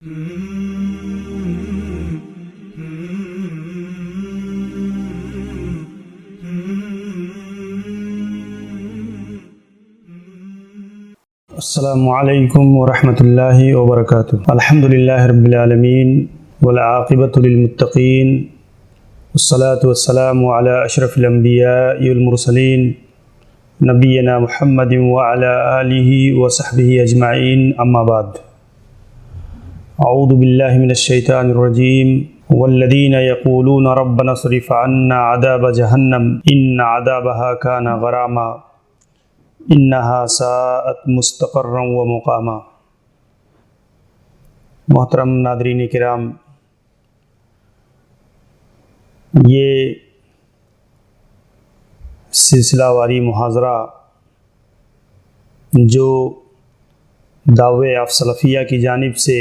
السلام علیکم ورحمۃ اللہ وبرکاتہ۔ الحمد للہ رب العالمین والعاقبۃ للمتقین والصلاة والسلام علی اشرف الانبیاء والمرسلین نبینا محمد وعلی آلہ وصحبہ اجمعین، اما بعد۔ اعوذ باللہ من الشیطان الرجیم والذین یقولون ربنا اصرف عنا عذاب جہنم ان عذابها کان غراما انہا ساءت مستقرا و مقاما۔ محترم ناظرین کرام، یہ سلسلہ واری محاضرہ جو دعوے آف سلفیہ کی جانب سے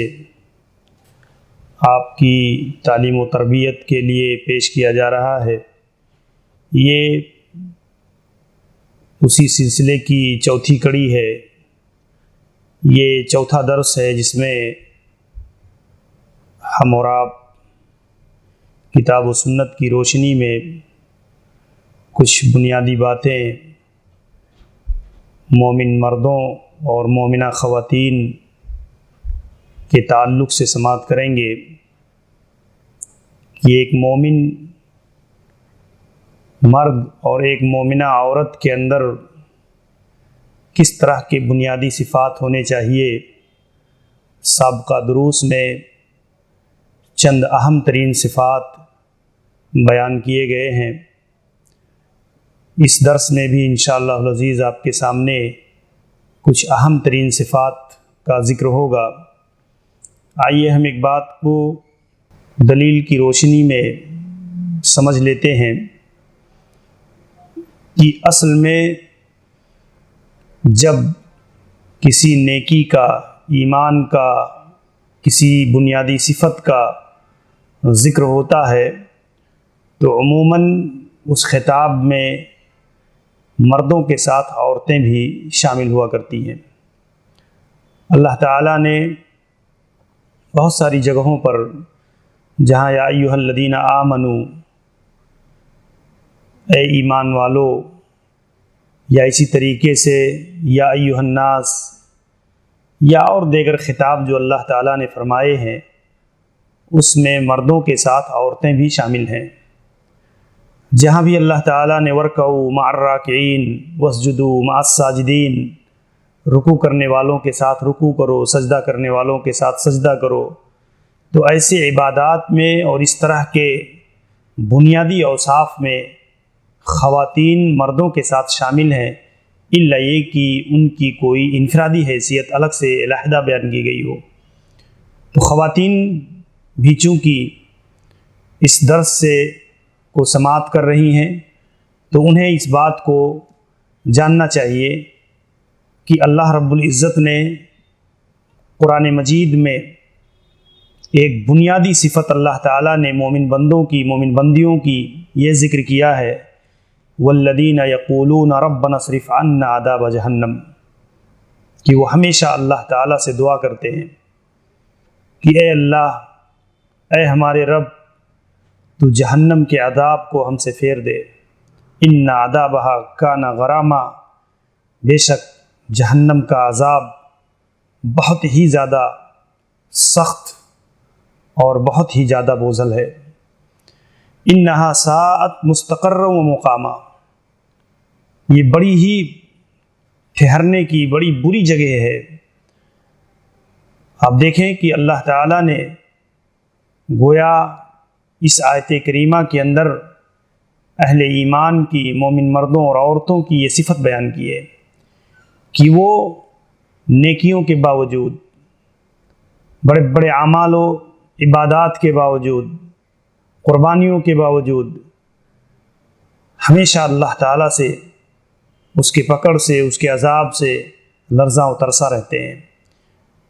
آپ کی تعلیم و تربیت کے لیے پیش کیا جا رہا ہے، یہ اسی سلسلے کی چوتھی کڑی ہے۔ یہ چوتھا درس ہے جس میں ہم اور آپ کتاب و سنت کی روشنی میں کچھ بنیادی باتیں مومن مردوں اور مومنہ خواتین کے تعلق سے سماعت کریں گے کہ ایک مومن مرد اور ایک مومنہ عورت کے اندر کس طرح کے بنیادی صفات ہونے چاہیے۔ سابقہ دروس میں چند اہم ترین صفات بیان کیے گئے ہیں۔ اس درس میں بھی انشاءاللہ العزیز آپ کے سامنے کچھ اہم ترین صفات کا ذکر ہوگا۔ آئیے ہم ایک بات کو دلیل کی روشنی میں سمجھ لیتے ہیں کہ اصل میں جب کسی نیکی کا، ایمان کا، کسی بنیادی صفت کا ذکر ہوتا ہے تو عموماً اس خطاب میں مردوں کے ساتھ عورتیں بھی شامل ہوا کرتی ہیں۔ اللہ تعالیٰ نے بہت ساری جگہوں پر جہاں یا ایھا الذین آمنوا، اے ایمان والو، یا اسی طریقے سے یا ایھا الناس، یا اور دیگر خطاب جو اللہ تعالیٰ نے فرمائے ہیں، اس میں مردوں کے ساتھ عورتیں بھی شامل ہیں۔ جہاں بھی اللہ تعالیٰ نے وَارْكَعُوا مَعَ الرَّاكِعِينَ وَاسْجُدُوا مَعَ السَّاجِدِينَ، رکوع کرنے والوں کے ساتھ رکوع کرو، سجدہ کرنے والوں کے ساتھ سجدہ کرو، تو ایسے عبادات میں اور اس طرح کے بنیادی اوصاف میں خواتین مردوں کے ساتھ شامل ہیں، الا یہ کہ ان کی کوئی انفرادی حیثیت الگ سے علیحدہ بیان کی گئی ہو۔ تو خواتین بھی چونکہ اس درس سے کو سماعت کر رہی ہیں تو انہیں اس بات کو جاننا چاہیے کہ اللہ رب العزت نے قرآن مجید میں ایک بنیادی صفت اللہ تعالیٰ نے مومن بندوں کی، مومن بندیوں کی یہ ذکر کیا ہے، والذین یقولون ربنا اصرف عنا عذاب جہنم، کہ وہ ہمیشہ اللہ تعالیٰ سے دعا کرتے ہیں کہ اے اللہ، اے ہمارے رب، تو جہنم کے عذاب کو ہم سے پھیر دے۔ ان عذابها کان غراما، بے شک جہنم کا عذاب بہت ہی زیادہ سخت اور بہت ہی زیادہ بوجھل ہے۔ انہا ساءت مستقرا و مقاما، یہ بڑی ہی ٹھہرنے کی بڑی بری جگہ ہے۔ آپ دیکھیں کہ اللہ تعالیٰ نے گویا اس آیت کریمہ کے اندر اہل ایمان کی، مومن مردوں اور عورتوں کی یہ صفت بیان کی ہے کہ وہ نیکیوں کے باوجود، بڑے بڑے اعمال و عبادات کے باوجود، قربانیوں کے باوجود ہمیشہ اللہ تعالیٰ سے، اس کے پکڑ سے، اس کے عذاب سے لرزاں و ترساں رہتے ہیں۔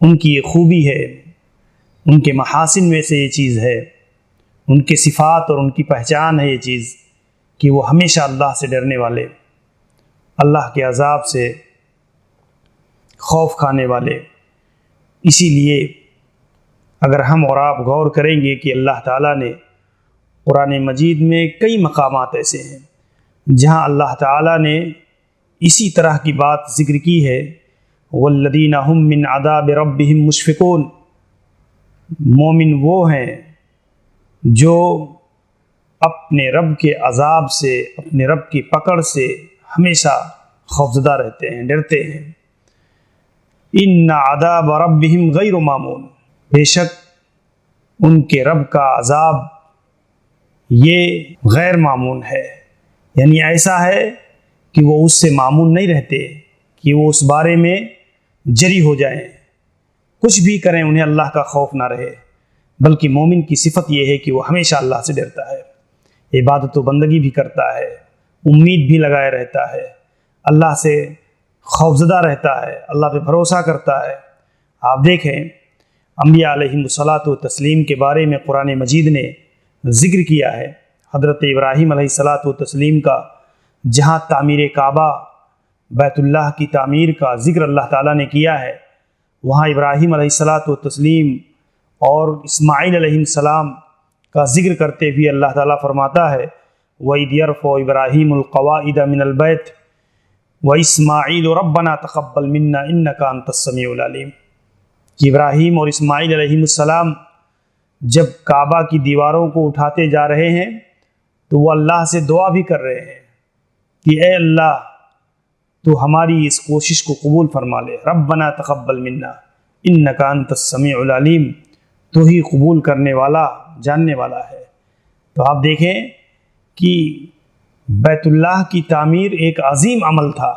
ان کی یہ خوبی ہے، ان کے محاسن میں سے یہ چیز ہے، ان کے صفات اور ان کی پہچان ہے یہ چیز کہ وہ ہمیشہ اللہ سے ڈرنے والے، اللہ کے عذاب سے خوف کھانے والے۔ اسی لیے اگر ہم اور آپ غور کریں گے کہ اللہ تعالیٰ نے قرآن مجید میں کئی مقامات ایسے ہیں جہاں اللہ تعالیٰ نے اسی طرح کی بات ذکر کی ہے، والذین هم من عذاب ربهم مشفقون، مومن وہ ہیں جو اپنے رب کے عذاب سے، اپنے رب کی پکڑ سے ہمیشہ خوفزدہ رہتے ہیں، ڈرتے ہیں۔ ان عذاب ربهم غیر مامون، بے شک ان کے رب کا عذاب یہ غیر معمون ہے، یعنی ایسا ہے کہ وہ اس سے معمون نہیں رہتے، کہ وہ اس بارے میں جری ہو جائیں، کچھ بھی کریں انہیں اللہ کا خوف نہ رہے، بلکہ مومن کی صفت یہ ہے کہ وہ ہمیشہ اللہ سے ڈرتا ہے، عبادت و بندگی بھی کرتا ہے، امید بھی لگائے رہتا ہے، اللہ سے خوفزدہ رہتا ہے، اللہ پہ بھروسہ کرتا ہے۔ آپ دیکھیں انبیاء علیہم الصلاۃ والتسلیم کے بارے میں قرآن مجید نے ذکر کیا ہے۔ حضرت ابراہیم علیہ الصلاۃ والتسلیم کا جہاں تعمیر کعبہ، بیت اللہ کی تعمیر کا ذکر اللہ تعالیٰ نے کیا ہے، وہاں ابراہیم علیہ الصلاۃ والتسلیم اور اسماعیل علیہ السلام کا ذکر کرتے ہوئے اللہ تعالیٰ فرماتا ہے وَإِذْ يَرْفَعُ إِبْرَاهِيمُ الْقَوَاعِدَ مِنَ الْبَيْتِ وَإِسْمَاعِيلُ رَبَّنَا تَقَبَّلْ مِنَّا إِنَّكَ أَنْتَ السَّمِيعُ الْعَلِيمُ، کہ ابراہیم اور اسماعیل علیہ السلام جب کعبہ کی دیواروں کو اٹھاتے جا رہے ہیں تو وہ اللہ سے دعا بھی کر رہے ہیں کہ اے اللہ تو ہماری اس کوشش کو قبول فرما لے، ربنا تقبل منا انک انت السمیع العلیم، تو ہی قبول کرنے والا، جاننے والا ہے۔ تو آپ دیکھیں کہ بیت اللہ کی تعمیر ایک عظیم عمل تھا،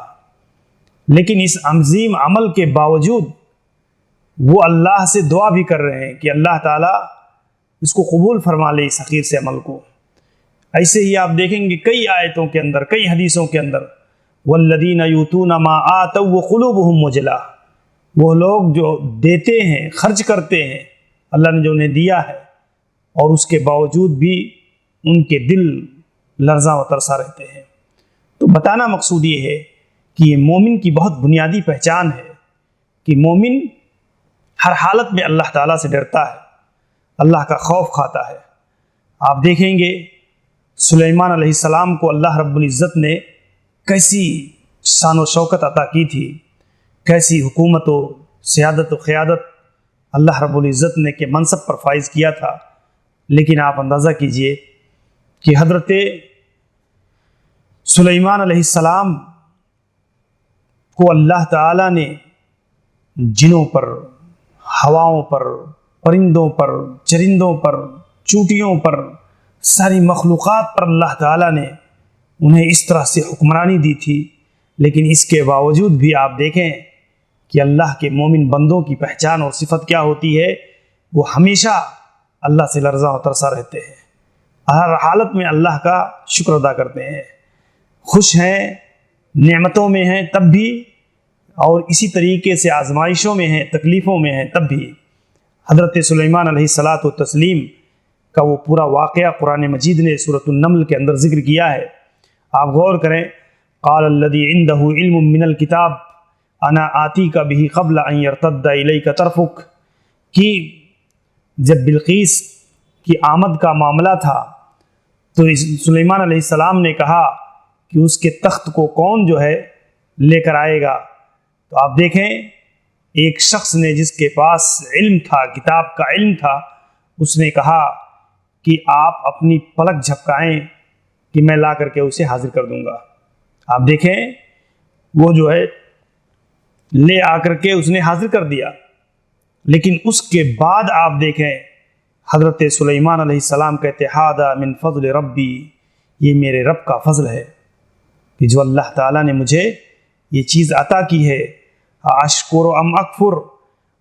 لیکن اس عظیم عمل کے باوجود وہ اللہ سے دعا بھی کر رہے ہیں کہ اللہ تعالیٰ اس کو قبول فرما لے، اس حقیر سے عمل کو۔ ایسے ہی آپ دیکھیں گے کئی آیتوں کے اندر، کئی حدیثوں کے اندر والذین یؤتون ما آتوا وقلوبهم وجلہ، وہ لوگ جو دیتے ہیں، خرچ کرتے ہیں اللہ نے جو انہیں دیا ہے، اور اس کے باوجود بھی ان کے دل لرزاں و ترسا رہتے ہیں۔ تو بتانا مقصود یہ ہے کہ یہ مومن کی بہت بنیادی پہچان ہے کہ مومن ہر حالت میں اللہ تعالیٰ سے ڈرتا ہے، اللہ کا خوف کھاتا ہے۔ آپ دیکھیں گے سلیمان علیہ السلام کو اللہ رب العزت نے کیسی شان و شوکت عطا کی تھی، کیسی حکومت و سیادت و قیادت اللہ رب العزت نے کے منصب پر فائز کیا تھا، لیکن آپ اندازہ کیجئے کہ حضرت سلیمان علیہ السلام کو اللہ تعالیٰ نے جنوں پر، ہواؤں پر، پرندوں پر، چرندوں پر، چونٹیوں پر، ساری مخلوقات پر اللہ تعالیٰ نے انہیں اس طرح سے حکمرانی دی تھی، لیکن اس کے باوجود بھی آپ دیکھیں کہ اللہ کے مومن بندوں کی پہچان اور صفت کیا ہوتی ہے، وہ ہمیشہ اللہ سے لرزاں و ترسا رہتے ہیں، ہر حالت میں اللہ کا شکر ادا کرتے ہیں، خوش ہیں، نعمتوں میں ہیں تب بھی، اور اسی طریقے سے آزمائشوں میں ہیں، تکلیفوں میں ہیں تب بھی۔ حضرت سلیمان علیہ الصلاۃ والتسلیم کا وہ پورا واقعہ قرآن مجید نے سورۃ النمل کے اندر ذکر کیا ہے۔ آپ غور کریں، قال الذی عنده علم من الکتاب انا آتیک بہ قبل ان یرتد الیک طرفک، کہ جب بلقیس کی آمد کا معاملہ تھا تو سلیمان علیہ السلام نے کہا کہ اس کے تخت کو کون جو ہے لے کر آئے گا، تو آپ دیکھیں ایک شخص نے جس کے پاس علم تھا، کتاب کا علم تھا، اس نے کہا کہ آپ اپنی پلک جھپکائیں کہ میں لا کر کے اسے حاضر کر دوں گا۔ آپ دیکھیں وہ جو ہے لے آ کر کے اس نے حاضر کر دیا، لیکن اس کے بعد آپ دیکھیں حضرت سلیمان علیہ السلام کہتے ھذا من فضل ربی، یہ میرے رب کا فضل ہے کہ جو اللہ تعالیٰ نے مجھے یہ چیز عطا کی ہے، اشکر ام اکفر،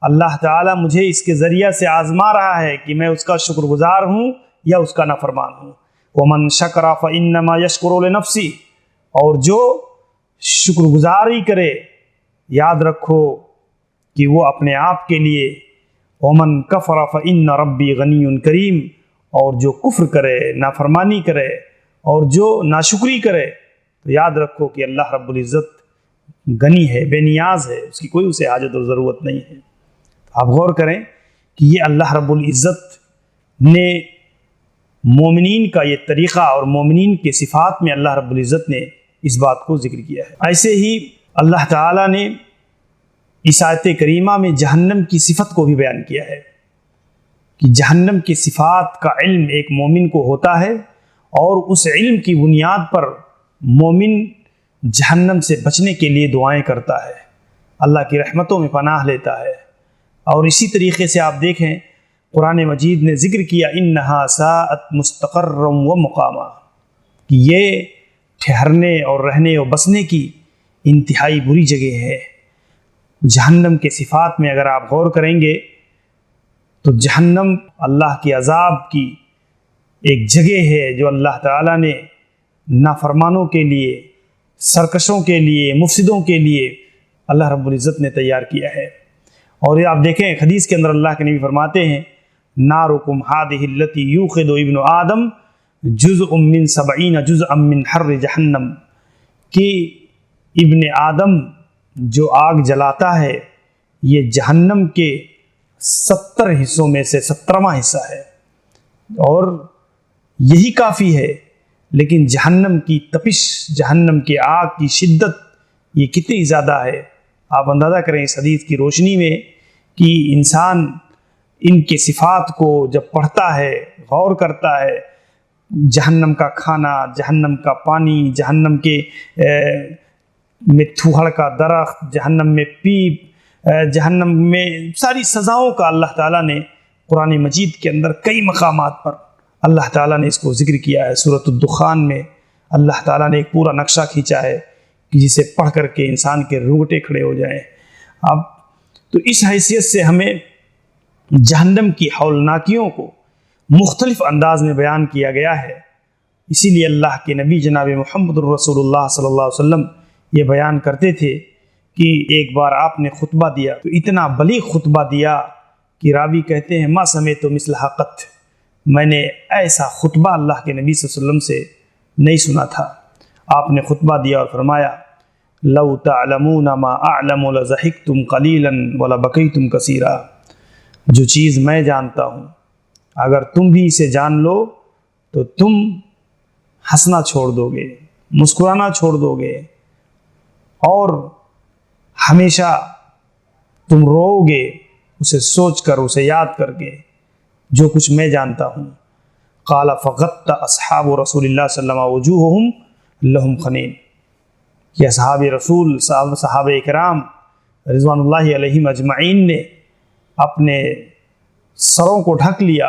اللہ تعالیٰ مجھے اس کے ذریعہ سے آزما رہا ہے کہ میں اس کا شکر گزار ہوں یا اس کا نافرمان ہوں۔ ومن شکر فانما یشکر لنفسی، اور جو شکر گزاری کرے یاد رکھو کہ وہ اپنے آپ کے لیے، ومن کفر فان ربی غنی کریم، اور جو کفر کرے، نافرمانی کرے اور جو ناشکری کرے تو یاد رکھو کہ اللہ رب العزت غنی ہے، بے نیاز ہے، اس کی کوئی اسے حاجت اور ضرورت نہیں ہے۔ آپ غور کریں کہ یہ اللہ رب العزت نے مومنین کا یہ طریقہ اور مومنین کے صفات میں اللہ رب العزت نے اس بات کو ذکر کیا ہے۔ ایسے ہی اللہ تعالیٰ نے اس آیت کریمہ میں جہنم کی صفت کو بھی بیان کیا ہے کہ جہنم کی صفات کا علم ایک مومن کو ہوتا ہے، اور اس علم کی بنیاد پر مومن جہنم سے بچنے کے لیے دعائیں کرتا ہے، اللہ کی رحمتوں میں پناہ لیتا ہے۔ اور اسی طریقے سے آپ دیکھیں قرآن مجید نے ذکر کیا انہا ساءت مستقرا و مقاما، کہ یہ ٹھہرنے اور رہنے اور بسنے کی انتہائی بری جگہ ہے۔ جہنم کے صفات میں اگر آپ غور کریں گے تو جہنم اللہ کے عذاب کی ایک جگہ ہے جو اللہ تعالیٰ نے نافرمانوں کے لیے، سرکشوں کے لیے، مفسدوں کے لیے اللہ رب العزت نے تیار کیا ہے۔ اور یہ آپ دیکھیں حدیث کے اندر اللہ کے نبی فرماتے ہیں نارکم ہذہ التی یوقد ابن آدم جزء من 70 جزءا من حر جہنم، کہ ابن آدم جو آگ جلاتا ہے یہ جہنم کے 70 حصوں میں سے 70واں حصہ ہے، اور یہی کافی ہے۔ لیکن جہنم کی تپش، جہنم کے آگ کی شدت یہ کتنی زیادہ ہے، آپ اندازہ کریں اس حدیث کی روشنی میں کہ انسان ان کے صفات کو جب پڑھتا ہے، غور کرتا ہے، جہنم کا کھانا، جہنم کا پانی، جہنم کے میں تھوہڑ کا درخت، جہنم میں پیپ، جہنم میں ساری سزاؤں کا اللہ تعالیٰ نے قرآن مجید کے اندر کئی مقامات پر اللہ تعالیٰ نے اس کو ذکر کیا ہے۔ سورۃ الدخان میں اللہ تعالیٰ نے ایک پورا نقشہ کھینچا ہے کہ جسے پڑھ کر کے انسان کے رونگٹے کھڑے ہو جائیں۔ اب تو اس حیثیت سے ہمیں جہنم کی ہولناکیوں کو مختلف انداز میں بیان کیا گیا ہے۔ اسی لیے اللہ کے نبی جناب محمد الرسول اللہ صلی اللہ علیہ وسلم یہ بیان کرتے تھے کہ ایک بار آپ نے خطبہ دیا تو اتنا بلیغ خطبہ دیا کہ راوی کہتے ہیں ما سمعت مثلہ قط، میں نے ایسا خطبہ اللہ کے نبی صلی اللہ علیہ وسلم سے نہیں سنا تھا۔ آپ نے خطبہ دیا اور فرمایا لو تعلمون ما اعلم لضحکتم قلیلا ولبکیتم کثیرا، جو چیز میں جانتا ہوں اگر تم بھی اسے جان لو تو تم ہنسنا چھوڑ دو گے، مسکرانا چھوڑ دو گے، اور ہمیشہ تم رو گے اسے سوچ کر، اسے یاد کر کے جو کچھ میں جانتا ہوں۔ قال فغط اصحاب رسول اللہ صلی اللہ علیہ وسلم وجوہہم لہم خنین، کہ اصحاب رسول، صحابہ کرام رضوان اللہ علیہم اجمعین نے اپنے سروں کو ڈھک لیا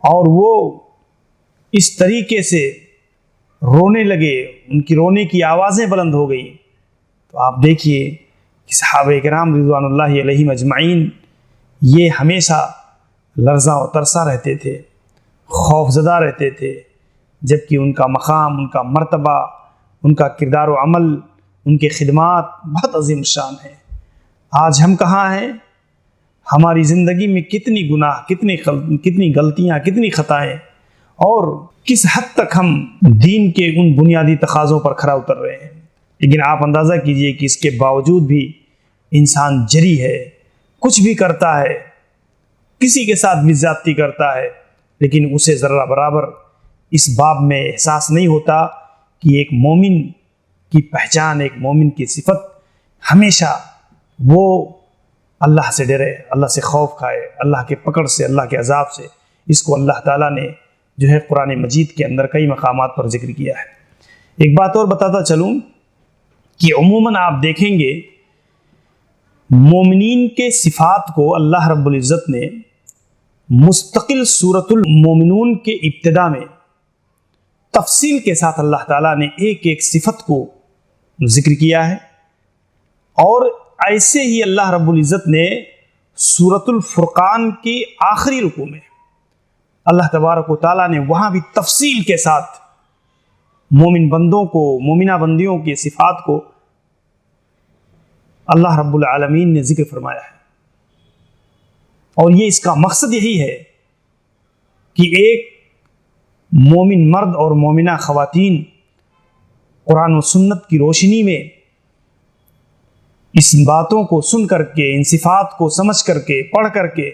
اور وہ اس طریقے سے رونے لگے، ان کی رونے کی آوازیں بلند ہو گئیں۔ تو آپ دیکھیے کہ صحابہ کرام رضوان اللہ علیہم اجمعین یہ ہمیشہ لرزاں و ترساں رہتے تھے، خوف زدہ رہتے تھے، جبکہ ان کا مقام، ان کا مرتبہ، ان کا کردار و عمل، ان کے خدمات بہت عظیم شان ہیں۔ آج ہم کہاں ہیں؟ ہماری زندگی میں کتنی گناہ، کتنی غلطیاں، کتنی خطائیں، اور کس حد تک ہم دین کے ان بنیادی تقاضوں پر کھرا اتر رہے ہیں۔ لیکن آپ اندازہ کیجئے کہ اس کے باوجود بھی انسان جری ہے، کچھ بھی کرتا ہے، کسی کے ساتھ بھی زیادتی کرتا ہے، لیکن اسے ذرہ برابر اس باب میں احساس نہیں ہوتا کہ ایک مومن کی پہچان، ایک مومن کی صفت ہمیشہ وہ اللہ سے ڈرے، اللہ سے خوف کھائے، اللہ کے پکڑ سے، اللہ کے عذاب سے۔ اس کو اللہ تعالیٰ نے جو ہے قرآن مجید کے اندر کئی مقامات پر ذکر کیا ہے۔ ایک بات اور بتاتا چلوں کہ عموماً آپ دیکھیں گے مومنین کے صفات کو اللہ رب العزت نے مستقل سورۃ المومنون کے ابتدا میں تفصیل کے ساتھ اللہ تعالیٰ نے ایک ایک صفت کو ذکر کیا ہے، اور ایسے ہی اللہ رب العزت نے سورۃ الفرقان کی آخری رکوع میں اللہ تبارک و تعالیٰ نے وہاں بھی تفصیل کے ساتھ مومن بندوں کو، مومنہ بندیوں کی صفات کو اللہ رب العالمین نے ذکر فرمایا ہے۔ اور یہ اس کا مقصد یہی ہے کہ ایک مومن مرد اور مومنہ خواتین قرآن و سنت کی روشنی میں اس باتوں کو سن کر کے، ان صفات کو سمجھ کر کے، پڑھ کر کے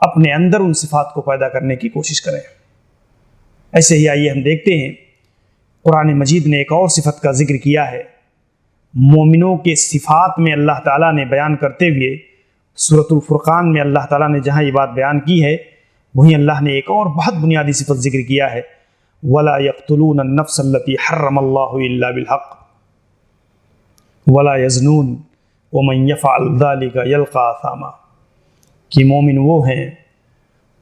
اپنے اندر ان صفات کو پیدا کرنے کی کوشش کریں۔ ایسے ہی آئیے ہم دیکھتے ہیں قرآن مجید نے ایک اور صفت کا ذکر کیا ہے۔ مومنوں کے صفات میں اللہ تعالیٰ نے بیان کرتے ہوئے سورۃ الفرقان میں اللہ تعالیٰ نے جہاں یہ بات بیان کی ہے، وہیں اللہ نے ایک اور بہت بنیادی صفت ذکر کیا ہے، وَلَا يَقْتُلُونَ النَّفْسَ الَّتِي حَرَّمَ اللَّهُ إِلَّا بِالْحَقِّ وَلَا يَزْنُونَ وَمَنْ يَفْعَلْ ذَلِكَ يَلْقَى أَثَامًا، کہ مومن وہ ہیں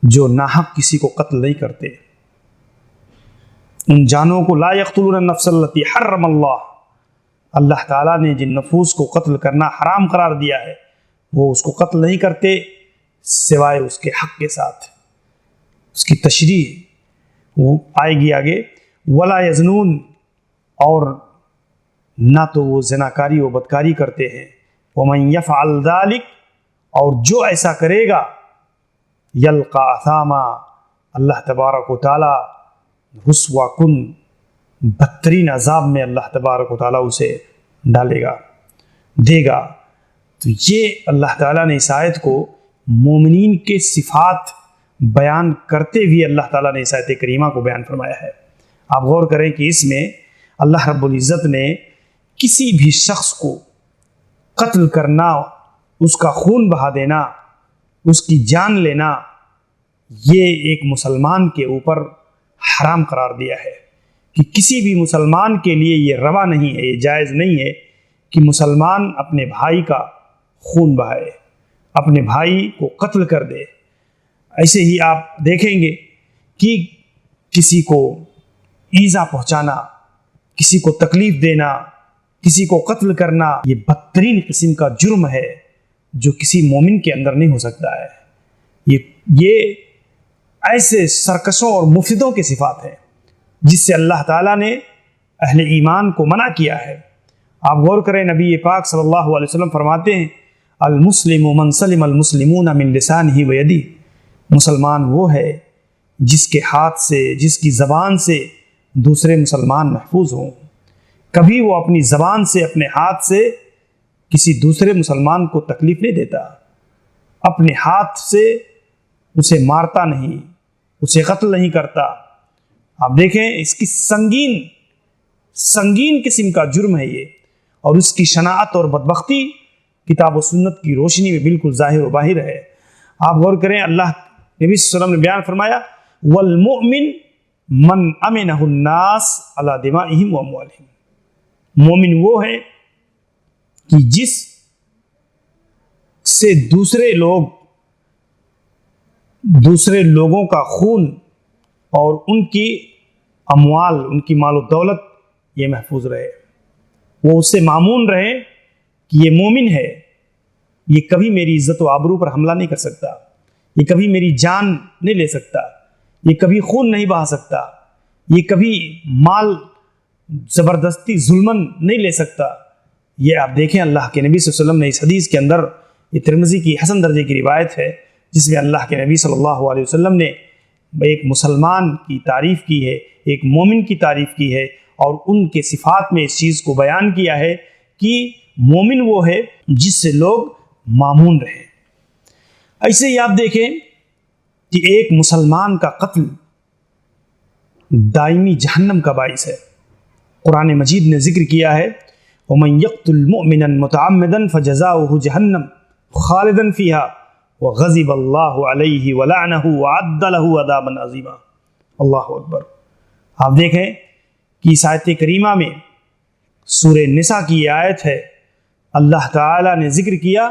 جو ناحق کسی کو قتل نہیں کرتے، ان جانوں کو لا يقتلون النفس التي حرم اللہ تعالیٰ نے جن نفوس کو قتل کرنا حرام قرار دیا ہے وہ اس کو قتل نہیں کرتے سوائے اس کے حق کے ساتھ۔ اس کی تشریح وہ آئے گی آگے، ولا یزنون، اور نہ تو وہ زناکاری و بدکاری کرتے ہیں، ومن یفعل ذلک، اور جو ایسا کرے گا یلقا اثاما، اللہ تبارک و تعالی رسوا کن، بدترین عذاب میں اللہ تبارک و تعالیٰ اسے ڈالے گا، دے گا۔ تو یہ اللہ تعالیٰ نے اس آیت کو مومنین کے صفات بیان کرتے ہوئے اللہ تعالیٰ نے اس آیت کریمہ کو بیان فرمایا ہے۔ آپ غور کریں کہ اس میں اللہ رب العزت نے کسی بھی شخص کو قتل کرنا، اس کا خون بہا دینا، اس کی جان لینا، یہ ایک مسلمان کے اوپر حرام قرار دیا ہے کہ کسی بھی مسلمان کے لیے یہ روا نہیں ہے، یہ جائز نہیں ہے کہ مسلمان اپنے بھائی کا خون بہائے، اپنے بھائی کو قتل کر دے۔ ایسے ہی آپ دیکھیں گے کہ کسی کو ایذا پہنچانا، کسی کو تکلیف دینا، کسی کو قتل کرنا، یہ بدترین قسم کا جرم ہے جو کسی مومن کے اندر نہیں ہو سکتا ہے۔ یہ ایسے سرکشوں اور مفسدوں کی صفات ہیں جس سے اللہ تعالیٰ نے اہل ایمان کو منع کیا ہے۔ آپ غور کریں، نبی پاک صلی اللہ علیہ وسلم فرماتے ہیں، المسلم من سلم المسلمون من لسانہ ویدہ، مسلمان وہ ہے جس کے ہاتھ سے، جس کی زبان سے دوسرے مسلمان محفوظ ہوں۔ کبھی وہ اپنی زبان سے، اپنے ہاتھ سے کسی دوسرے مسلمان کو تکلیف نہیں دیتا، اپنے ہاتھ سے اسے مارتا نہیں، اسے قتل نہیں کرتا۔ آپ دیکھیں اس کی سنگین قسم کا جرم ہے یہ، اور اس کی شناعت اور بدبختی کتاب و سنت کی روشنی میں بالکل ظاہر و باہر ہے۔ آپ غور کریں، اللہ نبی صلی اللہ علیہ وسلم نے بیان فرمایا، والمؤمن من امنہ الناس علی دمائہم و اموالہم، مومن وہ ہے کہ جس سے دوسرے لوگوں کا خون اور ان کی اموال، ان کی مال و دولت یہ محفوظ رہے، وہ اس سے مامون رہے کہ یہ مومن ہے، یہ کبھی میری عزت و آبرو پر حملہ نہیں کر سکتا، یہ کبھی میری جان نہیں لے سکتا، یہ کبھی خون نہیں بہا سکتا، یہ کبھی مال زبردستی ظلمن نہیں لے سکتا۔ یہ آپ دیکھیں اللہ کے نبی صلی اللہ علیہ وسلم نے اس حدیث کے اندر، یہ ترمذی کی حسن درجے کی روایت ہے جس میں اللہ کے نبی صلی اللہ علیہ وسلم نے ایک مسلمان کی تعریف کی ہے، ایک مومن کی تعریف کی ہے، اور ان کے صفات میں اس چیز کو بیان کیا ہے کہ مومن وہ ہے جس سے لوگ مامون رہیں۔ ایسے ہی آپ دیکھیں کہ ایک مسلمان کا قتل دائمی جہنم کا باعث ہے۔ قرآن مجید نے ذکر کیا ہے، وَمَن يَقْتُلْ مُؤْمِنًا مُتَعَمِّدًا فَجَزَاؤُهُ جَهَنَّمُ خَالِدًا فِيهَا وَغَضِبَ اللَّهُ عَلَيْهِ وَلَعْنَهُ وَأَعَدَّ لَهُ عَذَابًا عَظِيمًا۔ اللہ اکبر۔ آپ دیکھیں کہ اس آیت کریمہ میں سورہ نساء کی یہ آیت ہے، اللہ تعالیٰ نے ذکر کیا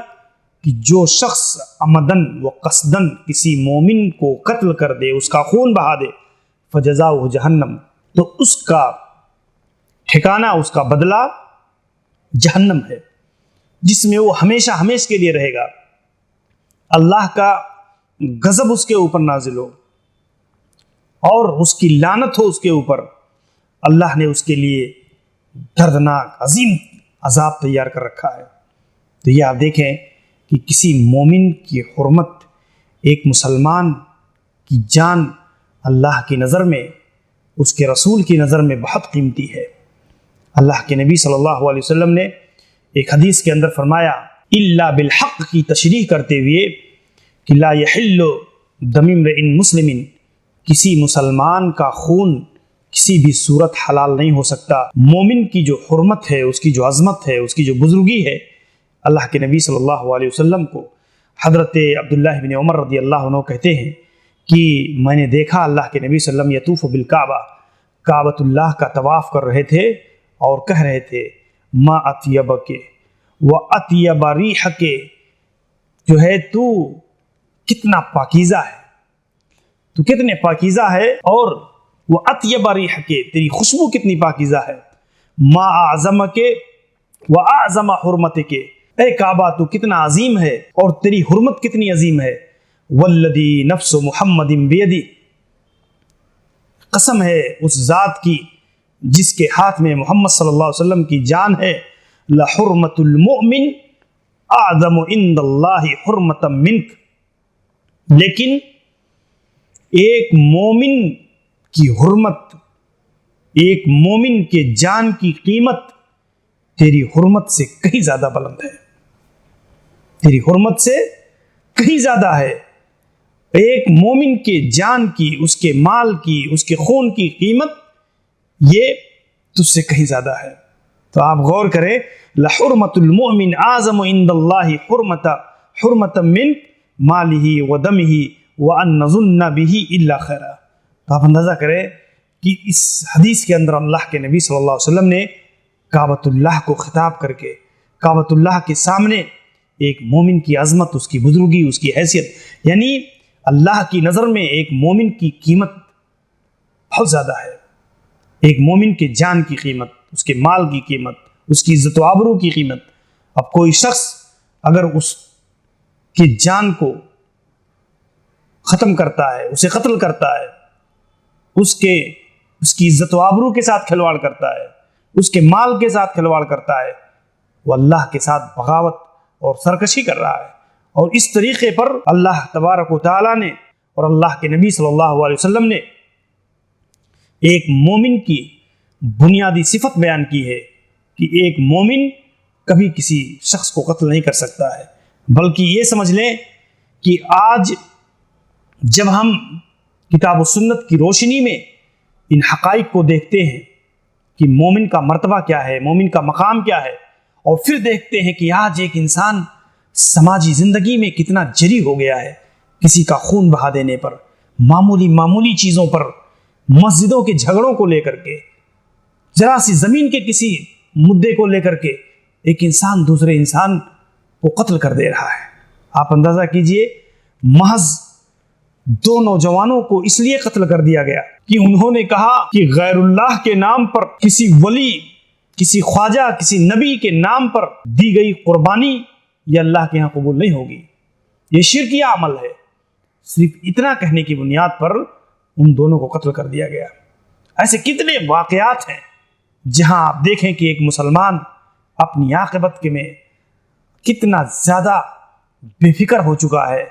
کہ جو شخص عمدن و قصدن کسی مومن کو قتل کر دے، اس کا خون بہا دے، فجزاؤہ جہنم، تو اس کا ٹھکانہ، اس کا بدلہ جہنم ہے، جس میں وہ ہمیشہ ہمیشہ کے لیے رہے گا، اللہ کا غضب اس کے اوپر نازل ہو اور اس کی لعنت ہو اس کے اوپر۔ اللہ نے اس کے لیے دردناک عظیم عذاب تیار کر رکھا ہے۔ تو یہ آپ دیکھیں کہ کسی مومن کی حرمت، ایک مسلمان کی جان اللہ کی نظر میں، اس کے رسول کی نظر میں بہت قیمتی ہے۔ اللہ کے نبی صلی اللہ علیہ وسلم نے ایک حدیث کے اندر فرمایا، الا بالحق کی تشریح کرتے ہوئے کہ لا یحل دم امرئ مسلم، کسی مسلمان کا خون کسی بھی صورت حلال نہیں ہو سکتا۔ مومن کی جو حرمت ہے، اس کی جو عظمت ہے، اس کی جو بزرگی ہے، اللہ کے نبی صلی اللہ علیہ وسلم کو حضرت عبداللہ بن عمر رضی اللہ عنہ کہتے ہیں کہ میں نے دیکھا اللہ کے نبی صلی اللہ علیہ وسلم یطوف بالکعبہ، کعبۃ اللہ کا طواف کر رہے تھے اور کہہ رہے تھے ما اطیبک و اطیب ریحک، جو ہے تو کتنا پاکیزہ ہے، تو کتنے پاکیزہ ہے، اور وہ اطیب ریحک، تیری خوشبو کتنی پاکیزہ ہے، ما اعظمک و اعظم حرمتک، اے کعبہ تو کتنا عظیم ہے اور تیری حرمت کتنی عظیم ہے، والذی نفس محمد بیدی، قسم ہے اس ذات کی جس کے ہاتھ میں محمد صلی اللہ علیہ وسلم کی جان ہے، لحرمت المؤمن اعظم عند اللہ حرمتا منک، لیکن ایک مومن کی حرمت، ایک مومن کے جان کی قیمت تیری حرمت سے کہیں زیادہ بلند ہے، تیری حرمت سے کہیں زیادہ ہے۔ ایک مومن کے جان کی، اس کے مال کی، اس کے خون کی قیمت یہ تجھ سے کہیں زیادہ ہے۔ تو آپ غور کریں، لحرمت المؤمن اعظم عند اللہ حرمتا من مالہ و دمہ وان نظن بہ الا خیرا۔ تو آپ اندازہ کریں کہ اس حدیث کے اندر اللہ کے نبی صلی اللہ علیہ وسلم نے کعبۃ اللہ کو خطاب کر کے کعبۃ اللہ کے سامنے ایک مومن کی عظمت، اس کی بزرگی، اس کی حیثیت، یعنی اللہ کی نظر میں ایک مومن کی قیمت بہت زیادہ ہے، ایک مومن کے جان کی قیمت، اس کے مال کی قیمت، اس کی عزت و آبرو کی قیمت۔ اب کوئی شخص اگر اس کی جان کو ختم کرتا ہے، اسے قتل کرتا ہے، اس کی عزت و آبرو کے ساتھ کھلواڑ کرتا ہے، اس کے مال کے ساتھ کھلواڑ کرتا ہے، وہ اللہ کے ساتھ بغاوت اور سرکشی کر رہا ہے۔ اور اس طریقے پر اللہ تبارک و تعالیٰ نے اور اللہ کے نبی صلی اللہ علیہ وسلم نے ایک مومن کی بنیادی صفت بیان کی ہے کہ ایک مومن کبھی کسی شخص کو قتل نہیں کر سکتا ہے، بلکہ یہ سمجھ لیں کہ آج جب ہم کتاب و سنت کی روشنی میں ان حقائق کو دیکھتے ہیں کہ مومن کا مرتبہ کیا ہے، مومن کا مقام کیا ہے، اور پھر دیکھتے ہیں کہ آج ایک انسان سماجی زندگی میں کتنا جری ہو گیا ہے، کسی کا خون بہا دینے پر، معمولی چیزوں پر، مسجدوں کے جھگڑوں کو لے کر کے، ذرا سی زمین کے کسی مدعے کو لے کر کے ایک انسان دوسرے انسان کو قتل کر دے رہا ہے۔ آپ اندازہ کیجئے، محض 2 نوجوانوں کو اس لیے قتل کر دیا گیا کہ انہوں نے کہا کہ غیر اللہ کے نام پر، کسی ولی، کسی خواجہ، کسی نبی کے نام پر دی گئی قربانی یہ اللہ کے ہاں قبول نہیں ہوگی، یہ شرکیہ عمل ہے۔ صرف اتنا کہنے کی بنیاد پر ان دونوں کو قتل کر دیا گیا۔ ایسے کتنے واقعات ہیں جہاں آپ دیکھیں کہ ایک مسلمان اپنی عاقبت کے میں کتنا زیادہ بے فکر ہو چکا ہے،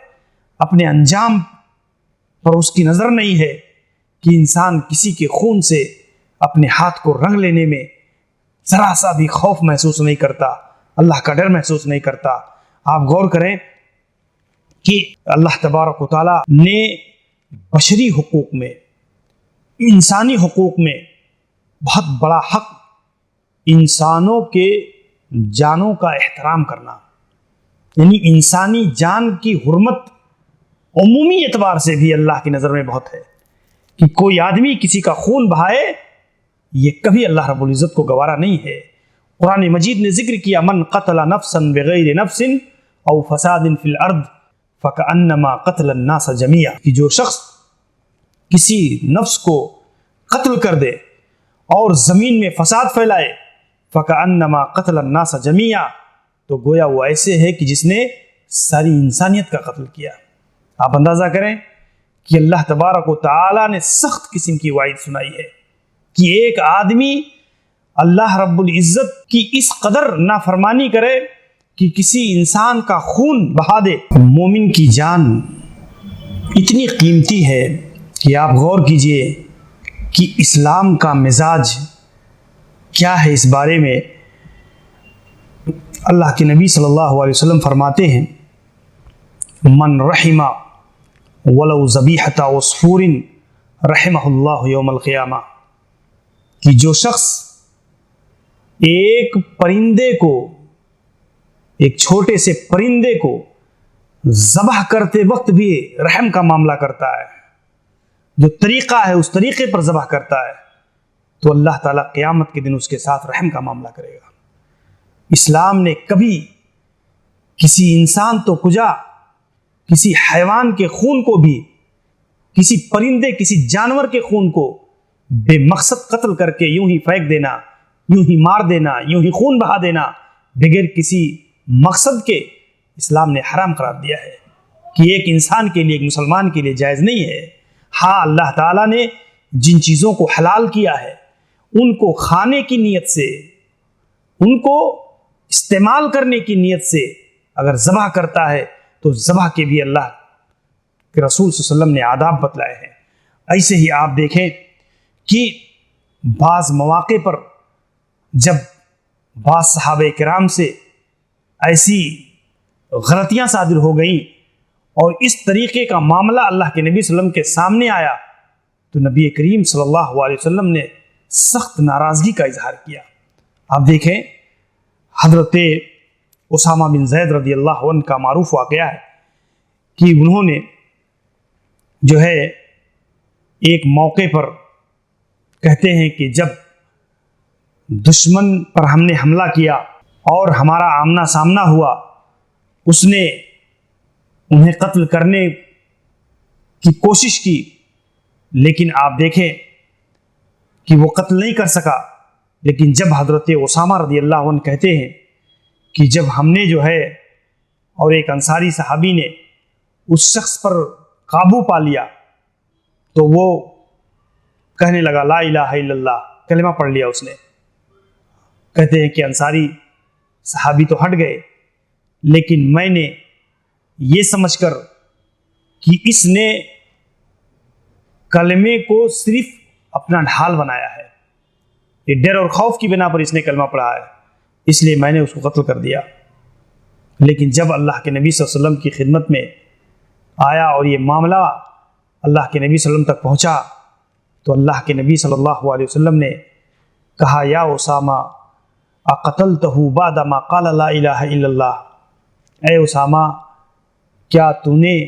اپنے انجام پر اس کی نظر نہیں ہے کہ انسان کسی کے خون سے اپنے ہاتھ کو رنگ لینے میں ذرا سا بھی خوف محسوس نہیں کرتا، اللہ کا ڈر محسوس نہیں کرتا۔ آپ غور کریں کہ اللہ تبارک و تعالیٰ نے بشری حقوق میں، انسانی حقوق میں بہت بڑا حق انسانوں کے جانوں کا احترام کرنا، یعنی انسانی جان کی حرمت عمومی اعتبار سے بھی اللہ کی نظر میں بہت ہے کہ کوئی آدمی کسی کا خون بہائے، یہ کبھی اللہ رب العزت کو گوارا نہیں ہے۔ قرآن مجید نے ذکر کیا من قتل نفسا بغیر نفس او فساد فی الارض فکأنما قتل الناس جميعا، کہ جو شخص کسی نفس کو قتل کر دے اور زمین میں فساد پھیلائے، فکأنما قتل الناس جميعا، تو گویا وہ ایسے ہے کہ جس نے ساری انسانیت کا قتل کیا۔ آپ اندازہ کریں کہ اللہ تبارک و تعالیٰ نے سخت قسم کی وعید سنائی ہے کہ ایک آدمی اللہ رب العزت کی اس قدر نافرمانی کرے کہ کسی انسان کا خون بہا دے۔ مومن کی جان اتنی قیمتی ہے کہ آپ غور کیجئے کہ اسلام کا مزاج کیا ہے۔ اس بارے میں اللہ کے نبی صلی اللہ علیہ وسلم فرماتے ہیں من رحم ولو ذبیحۃ عصفور رحمہ اللہ یوم القیامہ، کہ جو شخص ایک پرندے کو، ایک چھوٹے سے پرندے کو ذبح کرتے وقت بھی رحم کا معاملہ کرتا ہے، جو طریقہ ہے اس طریقے پر ذبح کرتا ہے، تو اللہ تعالیٰ قیامت کے دن اس کے ساتھ رحم کا معاملہ کرے گا۔ اسلام نے کبھی کسی انسان تو کجا، کسی حیوان کے خون کو بھی، کسی پرندے، کسی جانور کے خون کو بے مقصد قتل کر کے یوں ہی پھینک دینا، یوں ہی مار دینا، یوں ہی خون بہا دینا بغیر کسی مقصد کے اسلام نے حرام قرار دیا ہے، کہ ایک انسان کے لیے، ایک مسلمان کے لیے جائز نہیں ہے۔ ہاں، اللہ تعالیٰ نے جن چیزوں کو حلال کیا ہے ان کو کھانے کی نیت سے، ان کو استعمال کرنے کی نیت سے اگر ذبح کرتا ہے تو ذبح کے بھی اللہ کے رسول صلی اللہ علیہ وسلم نے آداب بتلائے ہیں۔ ایسے ہی آپ دیکھیں کہ بعض مواقع پر جب بعض صحابہ کرام سے ایسی غلطیاں صادر ہو گئیں اور اس طریقے کا معاملہ اللہ کے نبی صلی اللہ علیہ وسلم کے سامنے آیا تو نبی کریم صلی اللہ علیہ وسلم نے سخت ناراضگی کا اظہار کیا۔ آپ دیکھیں حضرت اسامہ بن زید رضی اللہ عنہ کا معروف واقعہ ہے کہ انہوں نے جو ہے ایک موقع پر کہتے ہیں کہ جب دشمن پر ہم نے حملہ کیا اور ہمارا آمنا سامنا ہوا، اس نے انہیں قتل کرنے کی کوشش کی، لیکن آپ دیکھیں کہ وہ قتل نہیں کر سکا۔ لیکن جب حضرت اسامہ رضی اللہ عنہ کہتے ہیں کہ جب ہم نے جو ہے اور ایک انصاری صحابی نے اس شخص پر قابو پا لیا تو وہ کہنے لگا لا الہ الا اللہ، کلمہ پڑھ لیا اس نے۔ کہتے ہیں کہ انصاری صحابی تو ہٹ گئے، لیکن میں نے یہ سمجھ کر کہ اس نے کلمے کو صرف اپنا ڈھال بنایا ہے، یہ ڈر اور خوف کی بنا پر اس نے کلمہ پڑھا ہے، اس لیے میں نے اس کو قتل کر دیا۔ لیکن جب اللہ کے نبی صلی اللہ علیہ وسلم کی خدمت میں آیا اور یہ معاملہ اللہ کے نبی صلی اللہ علیہ وسلم تک پہنچا تو اللہ کے نبی صلی اللہ علیہ وسلم نے کہا یا اسامہ اقتلتہ بعد ما قال لا الہ الا اللہ، اے اسامہ کیا تو نے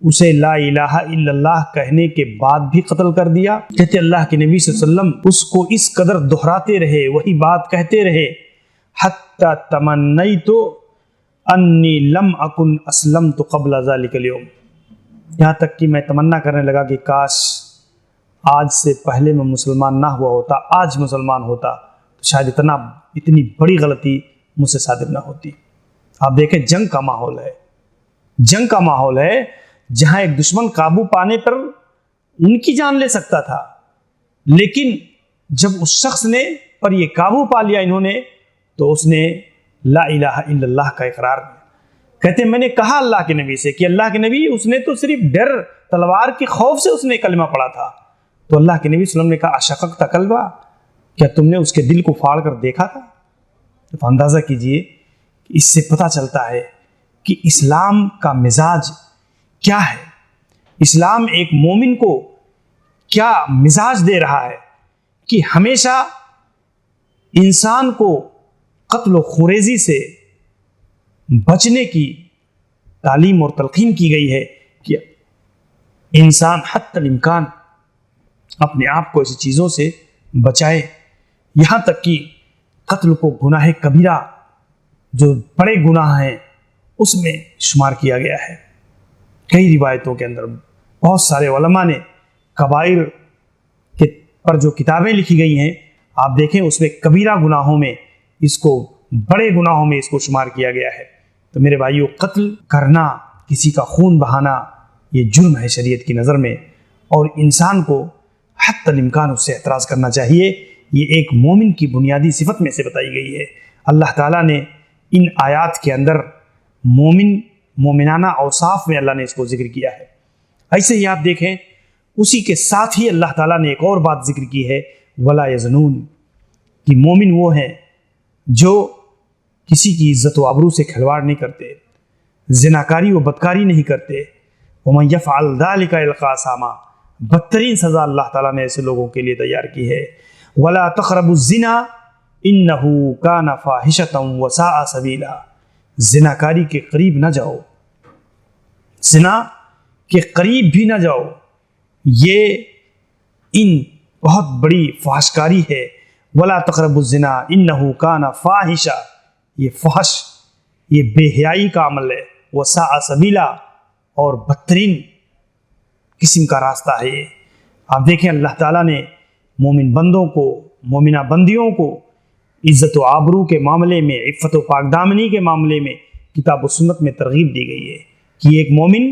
اسے لا الہ الا اللہ کہنے کے بعد بھی قتل کر دیا؟ کہتے اللہ کے نبی صلی اللہ علیہ وسلم اس کو اس قدر دہراتے رہے، وہی بات کہتے رہے، حتی تمنیت انی لم اکن اسلمت قبل ذلک اليوم، یہاں تک کہ میں تمنا کرنے لگا کہ کاش آج سے پہلے میں مسلمان نہ ہوا ہوتا، آج مسلمان ہوتا تو شاید اتنی بڑی غلطی مجھ سے صادر نہ ہوتی۔ آپ دیکھیں جنگ کا ماحول ہے، جنگ کا ماحول ہے جہاں ایک دشمن قابو پانے پر ان کی جان لے سکتا تھا، لیکن جب اس شخص نے پر یہ قابو پا لیا انہوں نے تو اس نے لا الہ الا اللہ کا اقرار کیا۔ کہتے ہیں میں نے کہا اللہ کے نبی سے کہ اللہ کے نبی اس نے تو صرف ڈر تلوار کے خوف سے اس نے کلمہ پڑھا تھا، تو اللہ کے نبی صلی اللہ علیہ وسلم نے کہا اشققت قلبہ، کیا تم نے اس کے دل کو پھاڑ کر دیکھا تھا؟ تو اندازہ کیجئے کہ اس سے پتہ چلتا ہے کہ اسلام کا مزاج کیا ہے، اسلام ایک مومن کو کیا مزاج دے رہا ہے کہ ہمیشہ انسان کو قتل و خریزی سے بچنے کی تعلیم اور تلقین کی گئی ہے کہ انسان حتی الامکان اپنے آپ کو ایسی چیزوں سے بچائے، یہاں تک کہ قتل کو گناہ کبیرہ جو بڑے گناہ ہیں اس میں شمار کیا گیا ہے۔ کئی روایتوں کے اندر بہت سارے علماء نے کبائر کے پر جو کتابیں لکھی گئی ہیں آپ دیکھیں اس میں کبیرہ گناہوں میں اس کو، بڑے گناہوں میں اس کو شمار کیا گیا ہے۔ تو میرے بھائیو، قتل کرنا، کسی کا خون بہانا یہ جرم ہے شریعت کی نظر میں، اور انسان کو حتی الامکان اس سے اعتراض کرنا چاہیے۔ یہ ایک مومن کی بنیادی صفت میں سے بتائی گئی ہے۔ اللہ تعالیٰ نے ان آیات کے اندر مومنانہ اوصاف میں اللہ نے اس کو ذکر کیا ہے۔ ایسے ہی آپ دیکھیں اسی کے ساتھ ہی اللہ تعالیٰ نے ایک اور بات ذکر کی ہے، ولا یزنون، کہ مومن وہ ہیں جو کسی کی عزت و آبرو سے کھلواڑ نہیں کرتے، زناکاری و بدکاری نہیں کرتے، وَمَن يَفْعَلْ ذَلِكَ يَلْقَ أَثَامًا، بدترین سزا اللہ تعالیٰ نے ایسے لوگوں کے لیے تیار کی ہے۔ وَلَا تَقْرَبُوا الزِّنَا إِنَّهُ كَانَ فَاحِشَةً وَسَاءَ سَبِيلًا، زناکاری کے قریب نہ جاؤ، زنا کے قریب بھی نہ جاؤ، یہ ان بہت بڑی فحشکاری ہے۔ وَلَا تَقْرَبُوا الزِّنَا إِنَّهُ كَانَ فَاحِشًا، یہ فحش، یہ بے حیائی کا عمل ہے۔ وَسَاءَ سَبِيلًا، اور بدترین قسم کا راستہ ہے یہ۔ آپ دیکھیں اللہ تعالیٰ نے مومن بندوں کو، مومنہ بندیوں کو عزت و آبرو کے معاملے میں، عفت و پاک دامنی کے معاملے میں کتاب و سنت میں ترغیب دی گئی ہے کہ ایک مومن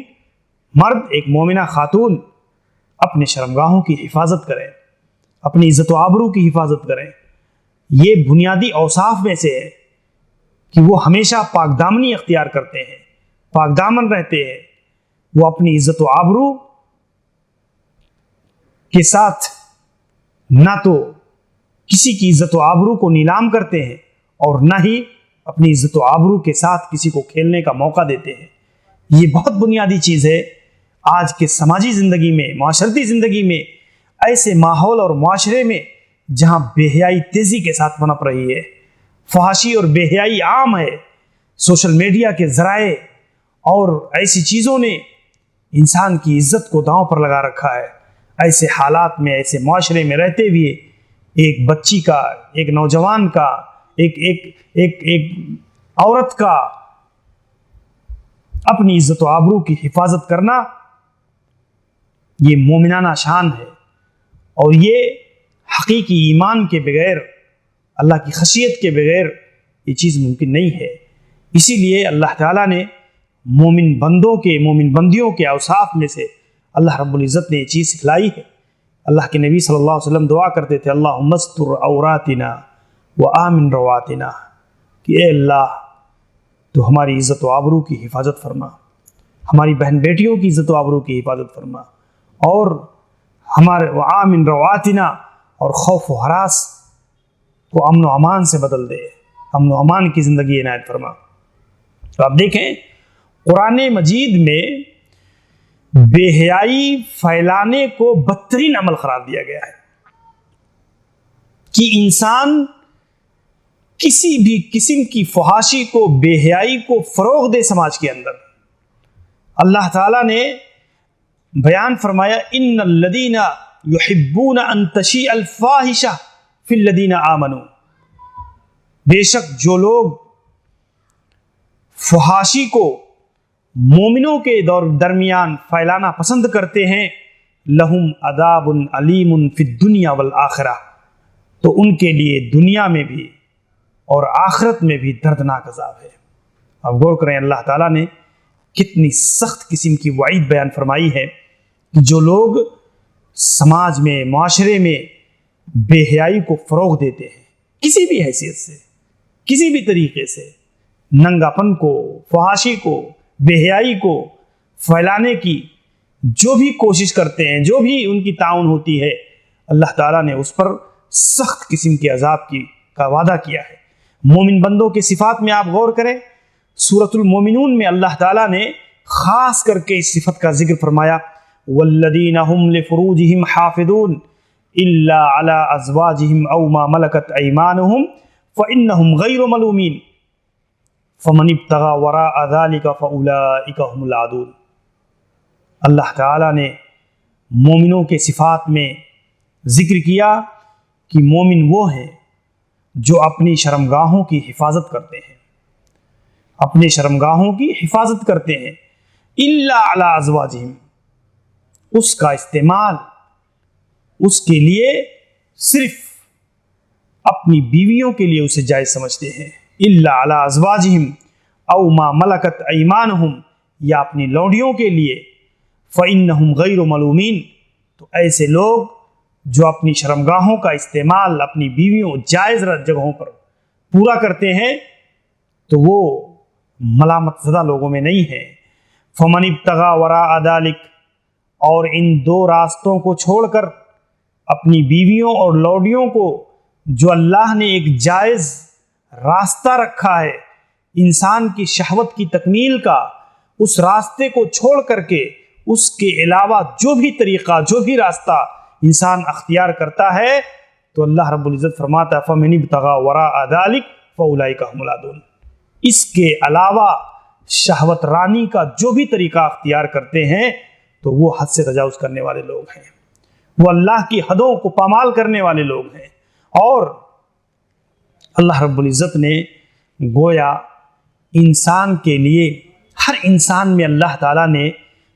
مرد، ایک مومنہ خاتون اپنے شرمگاہوں کی حفاظت کریں، اپنی عزت و آبرو کی حفاظت کریں۔ یہ بنیادی اوصاف میں سے ہے کہ وہ ہمیشہ پاک دامنی اختیار کرتے ہیں، پاک دامن رہتے ہیں، وہ اپنی عزت و آبرو کے ساتھ نہ تو کسی کی عزت و آبرو کو نیلام کرتے ہیں اور نہ ہی اپنی عزت و آبرو کے ساتھ کسی کو کھیلنے کا موقع دیتے ہیں۔ یہ بہت بنیادی چیز ہے آج کے سماجی زندگی میں، معاشرتی زندگی میں، ایسے ماحول اور معاشرے میں جہاں بے حیائی تیزی کے ساتھ پنپ رہی ہے، فحاشی اور بے حیائی عام ہے، سوشل میڈیا کے ذرائع اور ایسی چیزوں نے انسان کی عزت کو داؤں پر لگا رکھا ہے۔ ایسے حالات میں، ایسے معاشرے میں رہتے ہوئے ایک بچی کا، ایک نوجوان کا، ایک عورت کا اپنی عزت و آبرو کی حفاظت کرنا یہ مومنانہ شان ہے، اور یہ حقیقی ایمان کے بغیر، اللہ کی خشیت کے بغیر یہ چیز ممکن نہیں ہے۔ اسی لیے اللہ تعالیٰ نے مومن بندوں کے، مومن بندیوں کے اوصاف میں سے اللہ رب العزت نے یہ چیز سکھلائی ہے۔ اللہ کے نبی صلی اللہ علیہ وسلم دعا کرتے تھے، اللہم استر عوراتنا وآمن رواتنا، کہ اے اللہ تو ہماری عزت و آبرو کی حفاظت فرما، ہماری بہن بیٹیوں کی عزت و آبرو کی حفاظت فرما، اور ہمارے وآمن رواتنا، اور خوف و ہراس کو امن و امان سے بدل دے، امن و امان کی زندگی عنایت فرما۔ تو آپ دیکھیں قرآن مجید میں بے حیائی پھیلانے کو بدترین عمل قرار دیا گیا ہے کہ انسان کسی بھی قسم کی فحاشی کو، بے حیائی کو فروغ دے سماج کے اندر۔ اللہ تعالیٰ نے بیان فرمایا، ان الذین یحبون ان تشیع الفاحشہ فی الذین آمنوا، بے شک جو لوگ فحاشی کو مومنوں کے درمیان پھیلانا پسند کرتے ہیں، لہم عذاب علیم فی الدنیا والآخرہ، تو ان کے لیے دنیا میں بھی اور آخرت میں بھی دردناک عذاب ہے۔ اب غور کریں اللہ تعالیٰ نے کتنی سخت قسم کی وعید بیان فرمائی ہے کہ جو لوگ سماج میں، معاشرے میں بے حیائی کو فروغ دیتے ہیں، کسی بھی حیثیت سے، کسی بھی طریقے سے، ننگاپن کو، فحاشی کو، بے حیائی کو پھیلانے کی جو بھی کوشش کرتے ہیں، جو بھی ان کی تعاون ہوتی ہے، اللہ تعالیٰ نے اس پر سخت قسم کے عذاب کا وعدہ کیا ہے۔ مومن بندوں کے صفات میں آپ غور کریں، سورۃ المومنون میں اللہ تعالیٰ نے خاص کر کے اس صفت کا ذکر فرمایا، والذین هم لفروجهم حافظون الا علی ازواجهم او ما ملکت ایمانهم فانهم غیر ملومین فمن ابتغى وراء ذلك فاولئک هم العادون۔ اللہ تعالیٰ نے مومنوں کے صفات میں ذکر کیا کہ مومن وہ ہیں جو اپنی شرمگاہوں کی حفاظت کرتے ہیں، اپنے شرمگاہوں کی حفاظت کرتے ہیں، الا علی ازواجہم، اس کا استعمال اس کے لیے صرف اپنی بیویوں کے لیے اسے جائز سمجھتے ہیں، الا علی ازواجہم او ما ملکت ایمانہم، یا اپنی لونڈیوں کے لیے، فإنہم غیر ملومین، تو ایسے لوگ جو اپنی شرمگاہوں کا استعمال اپنی بیویوں جائز جگہوں پر پورا کرتے ہیں تو وہ ملامت زدہ لوگوں میں نہیں ہیں۔ فمن ابتغى وراء ذلك، اور ان دو راستوں کو چھوڑ کر اپنی بیویوں اور لوڈیوں کو جو اللہ نے ایک جائز راستہ رکھا ہے انسان کی شہوت کی تکمیل کا، اس راستے کو چھوڑ کر کے اس کے علاوہ جو بھی طریقہ، جو بھی راستہ انسان اختیار کرتا ہے تو اللہ رب العزت فرماتا ہے فَمَنِ ابْتَغَىٰ وَرَاءَ ذَلِكَ فَأُولَٰئِكَ هُمُ الْعَادُونَ۔ اس کے علاوہ شہوت رانی کا جو بھی طریقہ اختیار کرتے ہیں تو وہ حد سے تجاوز کرنے والے لوگ ہیں، وہ اللہ کی حدوں کو پامال کرنے والے لوگ ہیں۔ اور اللہ رب العزت نے گویا انسان کے لیے، ہر انسان میں اللہ تعالیٰ نے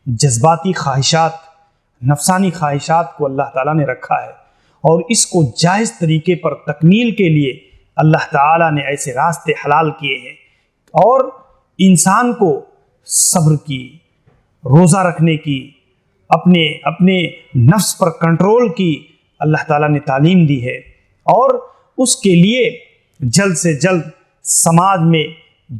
جذباتی خواہشات، نفسانی خواہشات کو اللہ تعالیٰ نے رکھا ہے، اور اس کو جائز طریقے پر تکمیل کے لیے اللہ تعالیٰ نے ایسے راستے حلال کیے ہیں، اور انسان کو صبر کی، روزہ رکھنے کی، اپنے نفس پر کنٹرول کی اللہ تعالیٰ نے تعلیم دی ہے، اور اس کے لیے جلد سے جلد سماج میں